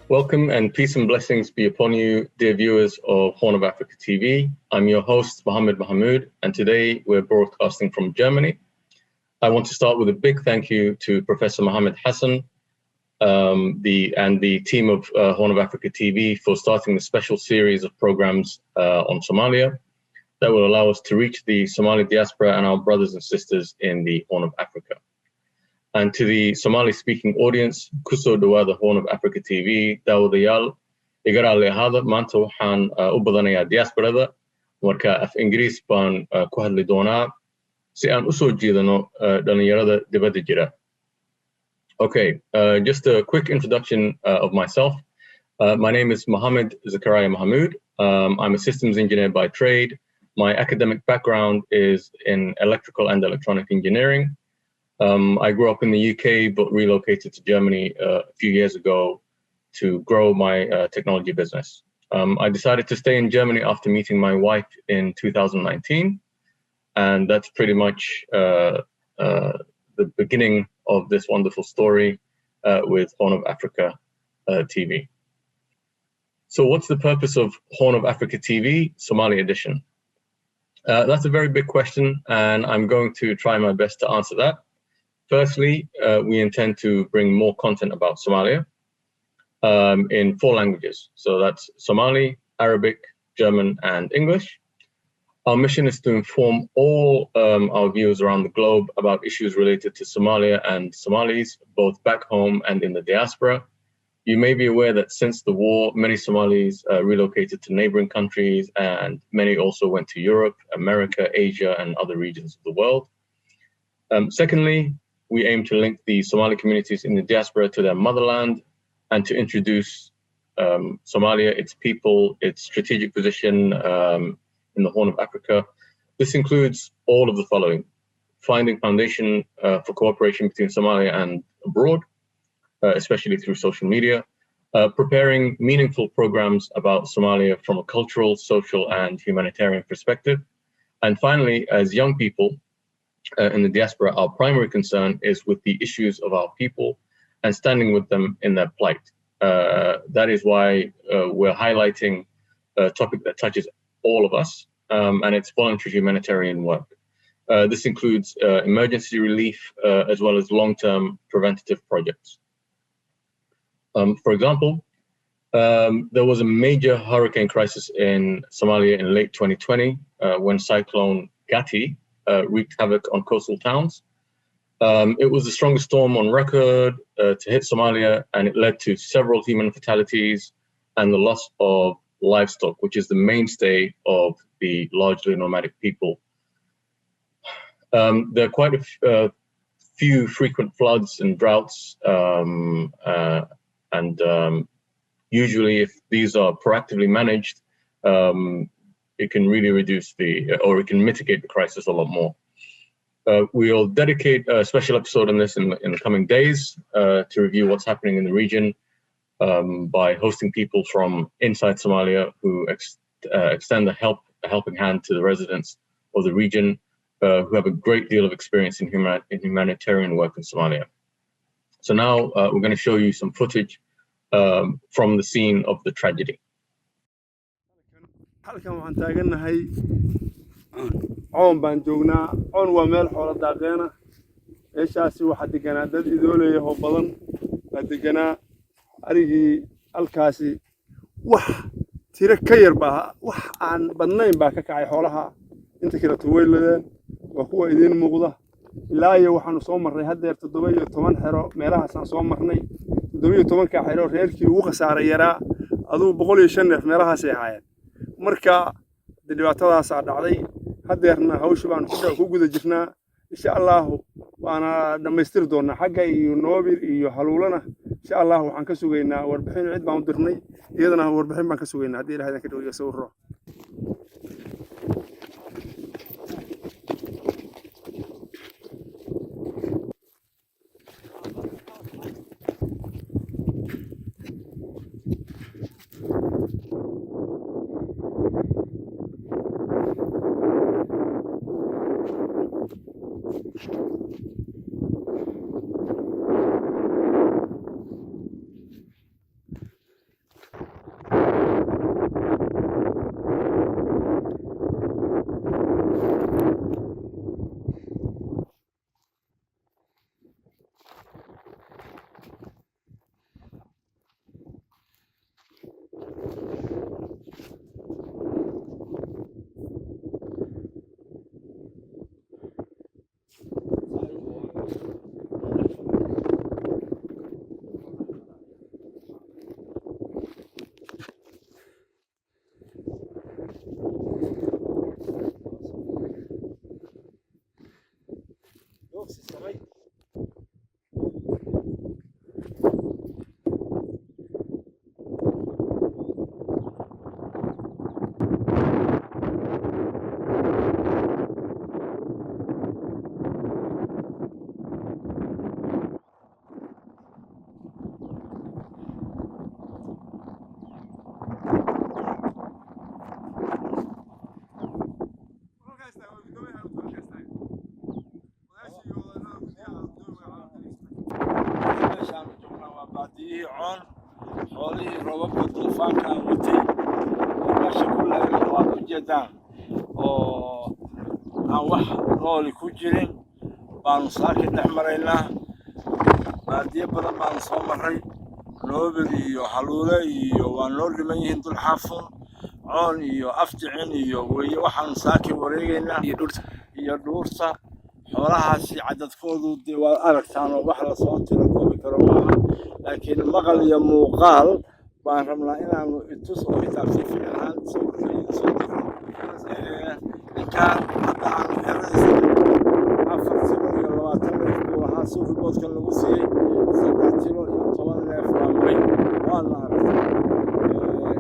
Welcome and peace and blessings be upon you, dear viewers of Horn of Africa TV. I'm your host, Mohamoud, and today we're broadcasting from Germany. I want to start with a big thank you to Professor Mohamed Hassan and the team of Horn of Africa TV for starting the special series of programs on Somalia that will allow us to reach the Somali diaspora and our brothers and sisters in the Horn of Africa. And to the Somali-speaking audience, kuso dhawaada Horn of Africa TV, daawadayaal, iga raali ahaada, maanta waxaan u badanayaa diasporada, marka af Ingiriis baan ku hadli doonaa si aan u soo jeedano dhalinyarada dibadda jira. Okay, just a quick introduction of myself. My name is Mohamed Zakaria Mohamoud. I'm a systems engineer by trade. My academic background is in electrical and electronic engineering. I grew up in the UK, but relocated to Germany a few years ago to grow my technology business. I decided to stay in Germany after meeting my wife in 2019. And that's pretty much the beginning of this wonderful story with Horn of Africa TV. So what's the purpose of Horn of Africa TV, Somali edition? That's a very big question, and I'm going to try my best to answer that. Firstly, we intend to bring more content about Somalia in 4 languages. So that's Somali, Arabic, German, and English. Our mission is to inform all our viewers around the globe about issues related to Somalia and Somalis, both back home and in the diaspora. You may be aware that since the war, many Somalis relocated to neighboring countries, and many also went to Europe, America, Asia, and other regions of the world. Secondly, we aim to link the Somali communities in the diaspora to their motherland and to introduce Somalia, its people, its strategic position in the Horn of Africa. This includes all of the following: finding foundation for cooperation between Somalia and abroad, especially through social media, preparing meaningful programs about Somalia from a cultural, social, and humanitarian perspective. And finally, as young people in the diaspora, our primary concern is with the issues of our people and standing with them in their plight. That is why we're highlighting a topic that touches all of us, and it's voluntary humanitarian work. This includes emergency relief as well as long-term preventative projects. For example, there was a major hurricane crisis in Somalia in late 2020 when Cyclone Gati wreaked havoc on coastal towns. It was the strongest storm on record to hit Somalia, and it led to several human fatalities and the loss of livestock, which is the mainstay of the largely nomadic people. There are quite a few frequent floods and droughts, and usually if these are proactively managed, it can really reduce or it can mitigate the crisis a lot more. We'll dedicate a special episode on this in the coming days to review what's happening in the region by hosting people from inside Somalia who extend a helping hand to the residents of the region who have a great deal of experience in humanitarian work in Somalia. So now we're going to show you some footage from the scene of the tragedy. halkan waxaan taaganahay oon baan joognaa oon waa meel xoolo daaqeena meeshaasi waxa deganaa dad idoolaya oo badan la deganaa arigii halkaasi wax tiro ka yar baa wax aan badnayn baa ka kacay xoolaha inta kala tuweyladeen waa kuwa idin muuqda ilaa iyo waxaanu soo marnay haddeer 17 xero meelahaas aan soo marnay 17 ka xero reerkii ugu khasaaray yaraa aduu 105 neef meelahaas ay ahaayeen marka dhibaatadaas dhacday haddeerna hawshu baan ku guda jirnaa insha Allah waana dhamaystir doonaa xagga iyo noobir iyo haluulana insha Allah waxaan ka sugaynaa warbixin cid baan u dirnay iyadana warbixin baan ka sugaynaa hadii Ilaahay ka dhawiyo sawiro حولي روابط الطوفان كاوتي وماشي كلها واحد جدان أو واحد قولي كوجرين بانصاك نحمرينا بعدين بدل ما نصمري نوبل وحلولة ونور لمن يهندو الحافون عون أفتعين وحن ساكي ورينا يدورتا xoolahaasi cadadkoodu dee waa aragtaan oo wax la soo tiro koobi karo maaha laakiin maqal iyo muuqaal baan rabnaa inaanu itus oo kitaabsi fiican sawirkayda soo diro ninkaan hadda aan xeradiisa 4 neef buu ahaa si riboodkan lagu siiyey 3 kilo iyo 10 neef laambay waana aragtaa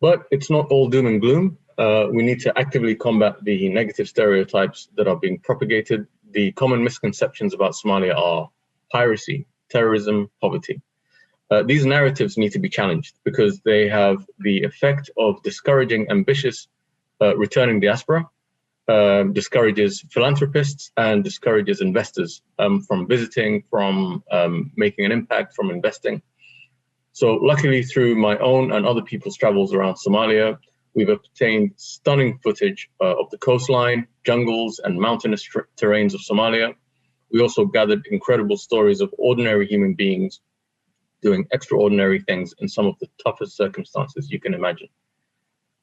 But it's not all doom and gloom. We need to actively combat the negative stereotypes that are being propagated. The common misconceptions about Somalia are piracy, terrorism, poverty. These narratives need to be challenged because they have the effect of discouraging ambitious returning diaspora, discourages philanthropists, and discourages investors from visiting, from making an impact, from investing. So luckily, through my own and other people's travels around Somalia, we've obtained stunning footage of the coastline, jungles, and mountainous terrains of Somalia. We also gathered incredible stories of ordinary human beings doing extraordinary things in some of the toughest circumstances you can imagine.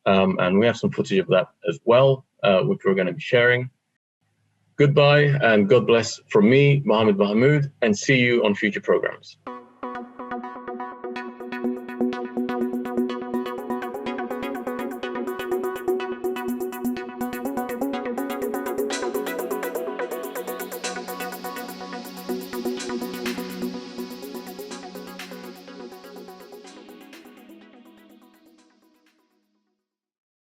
And we have some footage of that as well, which we're going to be sharing. Goodbye and God bless from me, Mohamed, and see you on future programs.